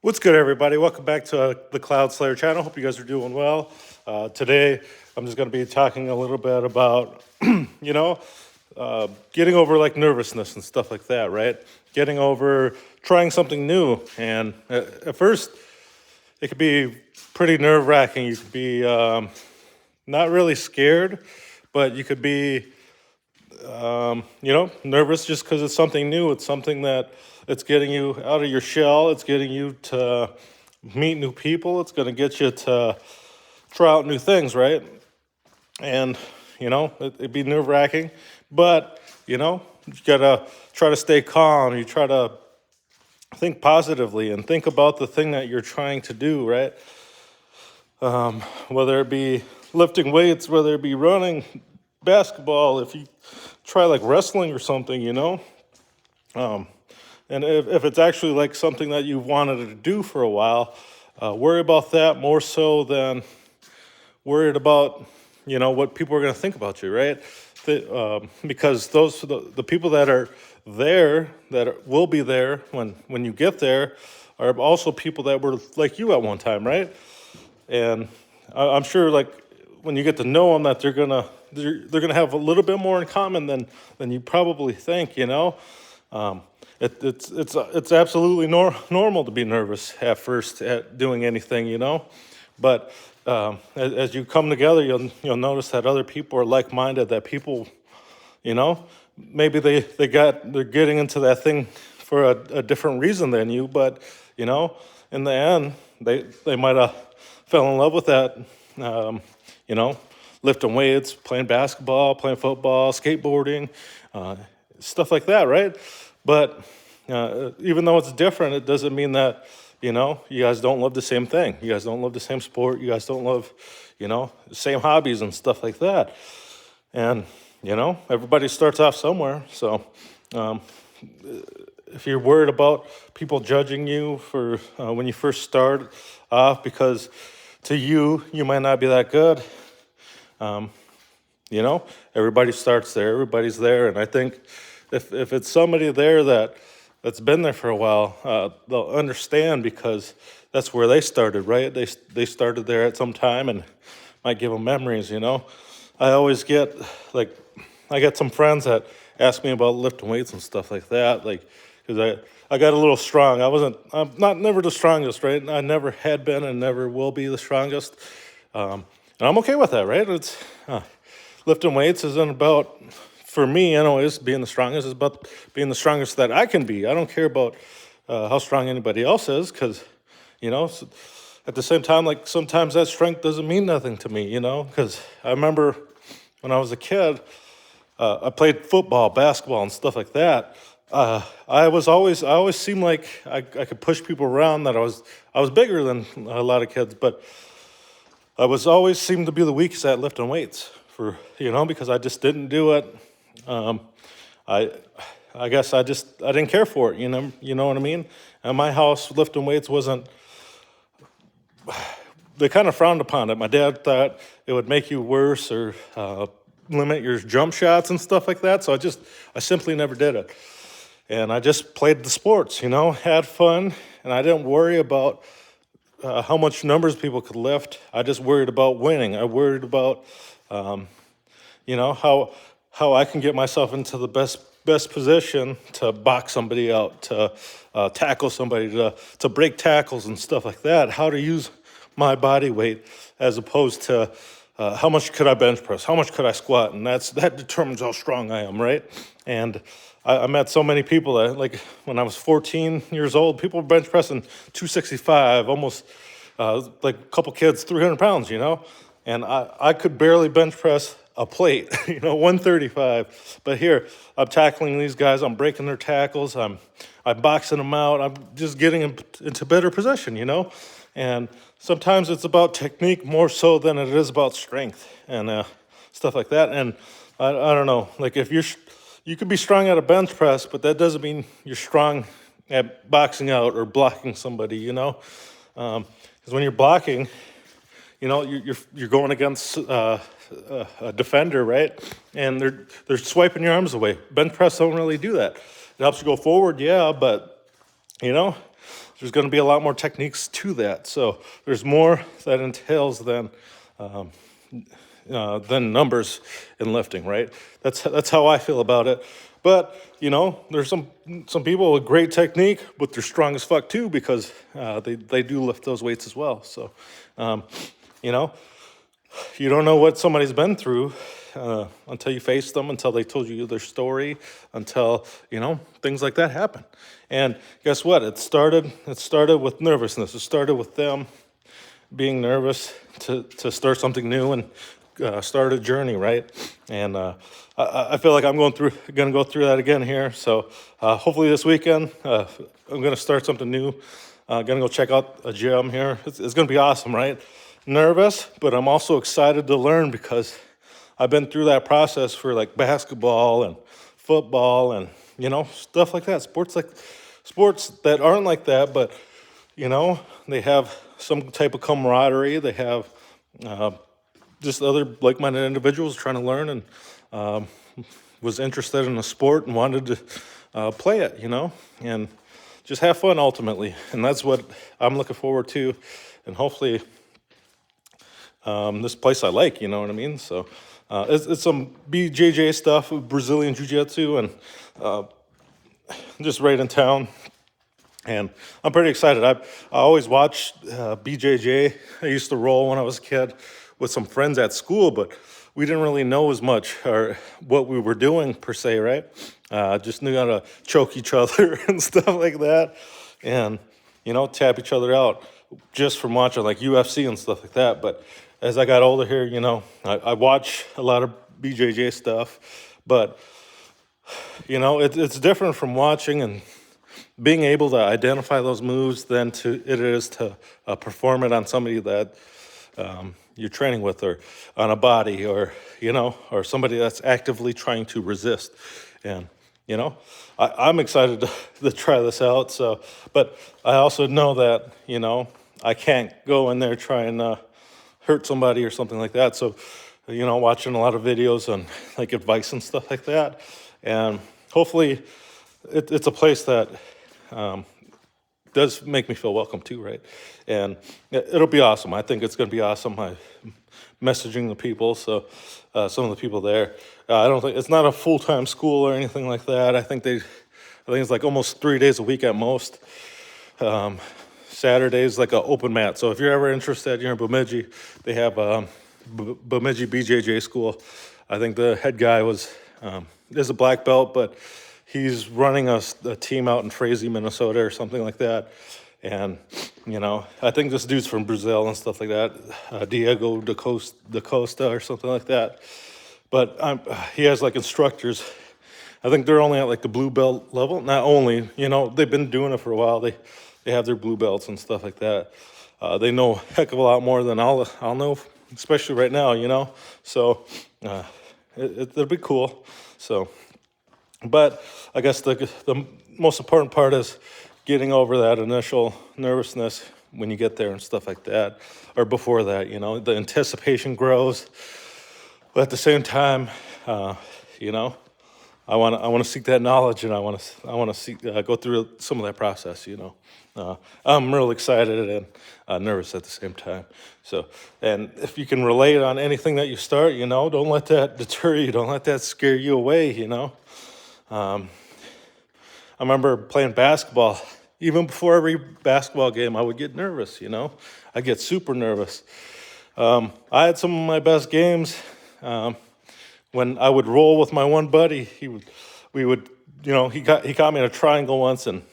What's good, everybody? Welcome back to the CloudSlayer channel. Hope you guys are doing well. Today, I'm just going to be talking a little bit about, getting over like nervousness and stuff like that, right? Getting over trying something new. And at first, it could be pretty nerve-wracking. You could be not really scared, but you could be nervous just because it's something new. It's something that it's getting you out of your shell. It's getting you to meet new people. It's going to get you to try out new things, right? And, it'd be nerve wracking, but, you gotta try to stay calm. You try to think positively and think about the thing that you're trying to do, right? Whether it be lifting weights, whether it be running, basketball, if you try like wrestling or something, and if it's actually like something that you've wanted to do for a while, worry about that more so than worried about, what people are going to think about you, right? Because the people that are there, will be there when you get there, are also people that were like you at one time, right? And I'm sure, like, when you get to know them, that they're gonna have a little bit more in common than you probably think. It's absolutely normal to be nervous at first at doing anything. But as you come together, you'll notice that other people are like-minded. That people, maybe they're getting into that thing for a different reason than you, but in the end, they might have fell in love with that. Lifting weights, playing basketball, playing football, skateboarding, stuff like that, right? But even though it's different, it doesn't mean that, you guys don't love the same thing. You guys don't love the same sport. You guys don't love, the same hobbies and stuff like that. And, everybody starts off somewhere. So if you're worried about people judging you for when you first start off, because to you might not be that good, everybody starts there, everybody's there. And I think if it's somebody there that's been there for a while, they'll understand, because that's where they started, right? They started there at some time, and might give them memories. I always get, like, I got some friends that ask me about lifting weights and stuff like that, like, because I got a little strong. I'm never the strongest, right? I never had been and never will be the strongest. And I'm okay with that, right? It's lifting weights isn't about, for me anyways, being the strongest. It's about being the strongest that I can be. I don't care about how strong anybody else is, because, at the same time, like, sometimes that strength doesn't mean nothing to me, because I remember when I was a kid, I played football, basketball, and stuff like that. I always seemed like I could push people around, that I was bigger than a lot of kids, but I was always seemed to be the weakest at lifting weights, because I just didn't do it. I guess I didn't care for it, you know what I mean? At my house, lifting weights wasn't, they kind of frowned upon it. My dad thought it would make you worse, or limit your jump shots and stuff like that. So I simply never did it. And I just played the sports, had fun, and I didn't worry about how much numbers people could lift. I just worried about winning. I worried about, how I can get myself into the best position to box somebody out, to tackle somebody, to break tackles and stuff like that. How to use my body weight, as opposed to how much could I bench press, how much could I squat, and that determines how strong I am, right? And I met so many people that, like, when I was 14 years old, people were bench pressing 265, almost like a couple kids, 300 pounds, and I could barely bench press a plate, 135. But here, I'm tackling these guys, I'm breaking their tackles, I'm boxing them out, I'm just getting them into better position, And sometimes it's about technique more so than it is about strength and stuff like that. And I don't know, like, if you could be strong at a bench press, but that doesn't mean you're strong at boxing out or blocking somebody, because when you're blocking, you're going against a defender, right? And they're swiping your arms away. Bench press don't really do that. It helps you go forward, yeah, but there's going to be a lot more techniques to that. So there's more that entails than numbers in lifting, right? That's how I feel about it. But there's some people with great technique, but they're strong as fuck too because they do lift those weights as well. So you know, you don't know what somebody's been through until you face them, until they told you their story, until things like that happen. And guess what? It started with nervousness. It started with them being nervous to start something new and start a journey, right? And I feel like I'm going to go through that again here. So hopefully this weekend I'm going to start something new. Going to go check out a gym here. It's going to be awesome, right? Nervous, but I'm also excited to learn because I've been through that process for like basketball and football and stuff like that. Sports that aren't like that, but they have some type of camaraderie. They have just other like-minded individuals trying to learn and was interested in a sport and wanted to play it, and just have fun ultimately. And that's what I'm looking forward to. And hopefully this place I like, you know what I mean? So it's some BJJ stuff, Brazilian Jiu-Jitsu, and just right in town. And I'm pretty excited. I always watched BJJ. I used to roll when I was a kid with some friends at school, but we didn't really know as much or what we were doing per se, right? Just knew how to choke each other and stuff like that, and tap each other out just from watching like UFC and stuff like that. But as I got older here, I watch a lot of BJJ stuff, but it's different from watching and being able to identify those moves than it is to perform it on somebody that you're training with, or on a body, or or somebody that's actively trying to resist. And I'm excited to try this out. So, but I also know that I can't go in there trying to hurt somebody or something like that. So, watching a lot of videos on like advice and stuff like that, and hopefully it's a place that does make me feel welcome too, right? And it'll be awesome. I think it's going to be awesome. I'm messaging the people, so some of the people there. I don't think it's not a full-time school or anything like that. I think it's like almost 3 days a week at most. Saturday's like an open mat. So if you're ever interested, you're in Bemidji, they have Bemidji BJJ school. I think the head guy is a black belt, but he's running a team out in Frazee, Minnesota or something like that. And, I think this dude's from Brazil and stuff like that, Diego da Costa or something like that. But he has like instructors. I think they're only at like the blue belt level. Not only, they've been doing it for a while. They have their blue belts and stuff like that. They know a heck of a lot more than I'll know, especially right now, So it'll be cool. So, but I guess the most important part is getting over that initial nervousness when you get there and stuff like that, or before that. The anticipation grows, but at the same time, I want to seek that knowledge, and I want to seek go through some of that process. I'm real excited and nervous at the same time. So, and if you can relate on anything that you start, don't let that deter you. Don't let that scare you away. I remember playing basketball. Even before every basketball game, I would get nervous, I'd get super nervous. I had some of my best games when I would roll with my one buddy. He caught me in a triangle once, and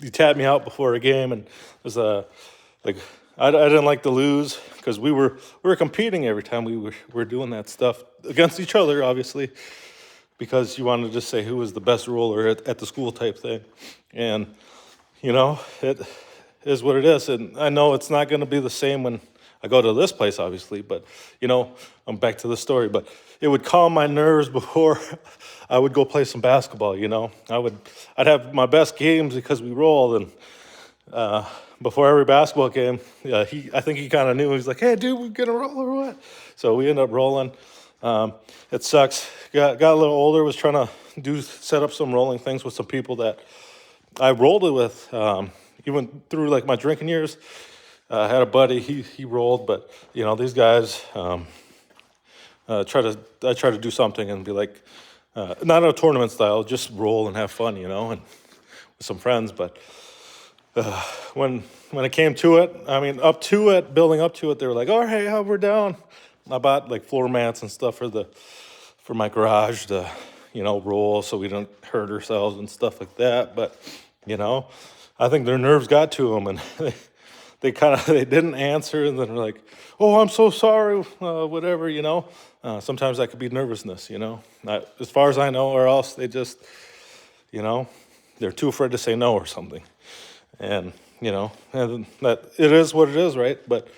he tapped me out before a game, and it was like I didn't like to lose because we were competing every time we were doing that stuff against each other, obviously, because you wanted to just say who was the best roller at the school type thing. And, it is what it is. And I know it's not going to be the same when I go to this place, obviously, but, I'm back to the story. But it would calm my nerves before I would go play some basketball, I'd have my best games because we rolled. And before every basketball game, I think he kind of knew. He's like, hey, dude, we gonna roll or what? So we ended up rolling. It sucks. Got a little older, was trying to set up some rolling things with some people that I rolled it with, even through like my drinking years. I had a buddy, he rolled, but you know, these guys I try to do something and be like, not a tournament style, just roll and have fun, you know, and with some friends. But when it came to it, I mean, up to it, building up to it, they were like, "Oh, hey, we're down." I bought like floor mats and stuff for my garage to, you know, roll so we don't hurt ourselves and stuff like that. But you know, I think their nerves got to them, and they kind of they didn't answer, and then they're like, "Oh, I'm so sorry," whatever, you know. Sometimes that could be nervousness, you know. As far as I know, or else they just, you know, they're too afraid to say no or something. And you know, and that it is what it is, right? But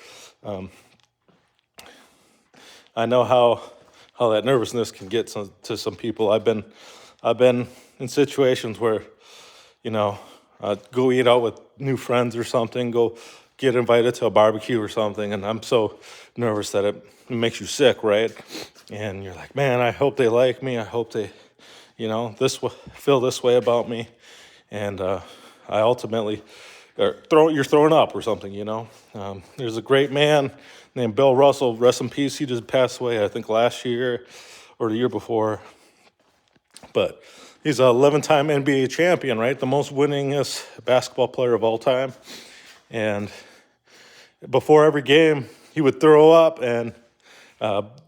I know how that nervousness can get to some people. I've been in situations where, you know, go eat out with new friends or something, go get invited to a barbecue or something, and I'm so nervous that it makes you sick, right? And you're like, man, I hope they like me. I hope they, you know, feel this way about me. And I ultimately, you're throwing up or something, you know. There's a great man named Bill Russell, rest in peace. He just passed away, I think, last year or the year before. But he's an 11-time NBA champion, right? The most winningest basketball player of all time. And before every game, he would throw up, and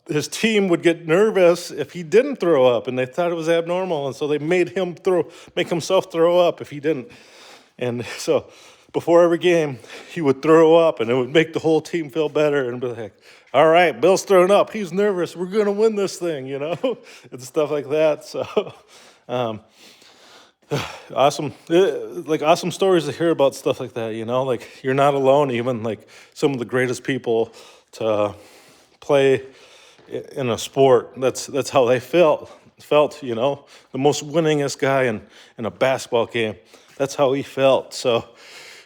his team would get nervous if he didn't throw up, and they thought it was abnormal, and so they made him make himself throw up if he didn't. And so before every game, he would throw up, and it would make the whole team feel better and be like, all right, Bill's throwing up. He's nervous. We're going to win this thing, you know, and stuff like that. So awesome stories to hear about stuff like that, you know, like you're not alone. Even like some of the greatest people to play in a sport, that's how they felt, you know, the most winningest guy in a basketball game, that's how he felt. So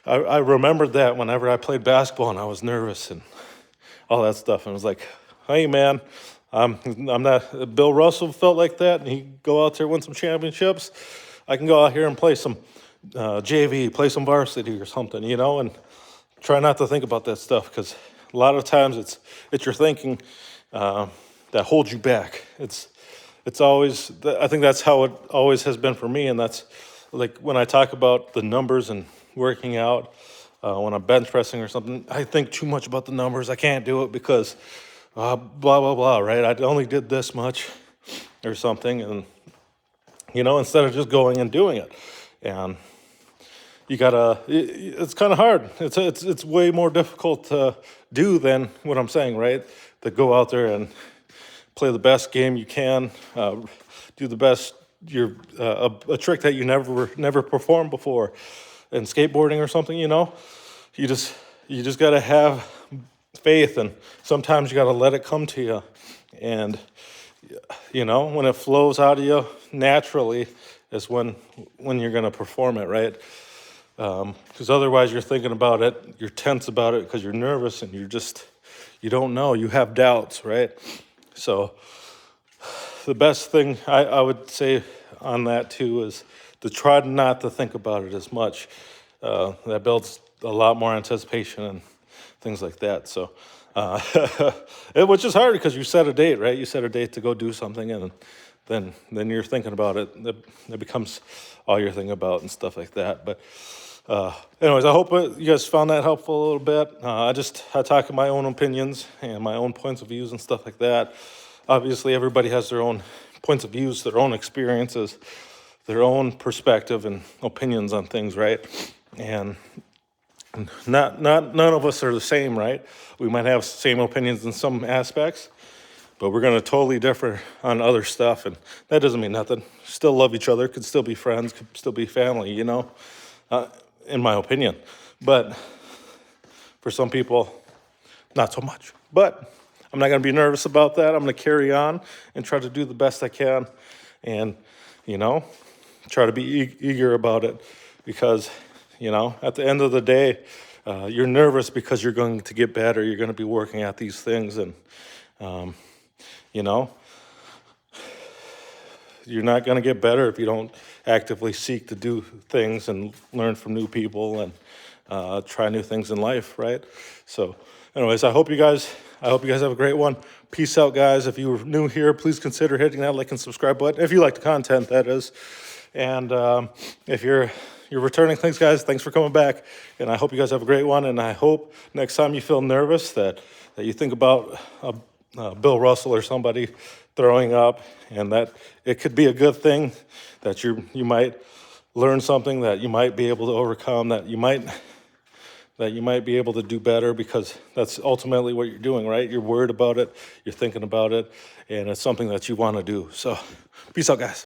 I remembered that whenever I played basketball and I was nervous and all that stuff. And I was like, hey man, I'm not, Bill Russell felt like that, and he go out there, win some championships. I can go out here and play some JV, play some varsity or something, you know, and try not to think about that stuff, because a lot of times it's your thinking that holds you back. It's always, I think that's how it always has been for me, and that's like when I talk about the numbers and working out, when I'm bench pressing or something, I think too much about the numbers. I can't do it because blah, blah, blah, right? I only did this much or something, and, you know, instead of just going and doing it. And you gotta, it's kind of hard. It's way more difficult to do than what I'm saying, right? To go out there and play the best game you can, do the best, a trick that you never performed before, in skateboarding or something, you know. You just gotta have faith, and sometimes you gotta let it come to you. And you know, when it flows out of you naturally is when you're gonna perform it, right? Because otherwise you're thinking about it, you're tense about it because you're nervous, and you don't know, you have doubts, right? So the best thing I would say on that too is to try not to think about it as much. That builds a lot more anticipation and things like that. So, which is hard because you set a date, right? You set a date to go do something, and then you're thinking about it. That becomes all you're thinking about and stuff like that. But anyways, I hope you guys found that helpful a little bit. I talk in my own opinions and my own points of views and stuff like that. Obviously, everybody has their own points of views, their own experiences, their own perspective and opinions on things, right? And none of us are the same, right? We might have same opinions in some aspects, but we're gonna totally differ on other stuff, and that doesn't mean nothing. Still love each other, could still be friends, could still be family, you know, in my opinion. But for some people, not so much. But I'm not gonna be nervous about that. I'm gonna carry on and try to do the best I can, and, you know, try to be eager about it, because, you know, at the end of the day, you're nervous because you're going to get better. You're going to be working at these things, and you know, you're not going to get better if you don't actively seek to do things and learn from new people and try new things in life, right? So anyways, I hope you guys have a great one. Peace out, guys. If you were new here, please consider hitting that like and subscribe button, if you like the content, that is. And if you're returning, thanks, guys. Thanks for coming back. And I hope you guys have a great one. And I hope next time you feel nervous that you think about Bill Russell or somebody throwing up, and that it could be a good thing, that you might learn something, that you might be able to overcome, that you might be able to do better, because that's ultimately what you're doing, right? You're worried about it, you're thinking about it, and it's something that you want to do. So peace out, guys.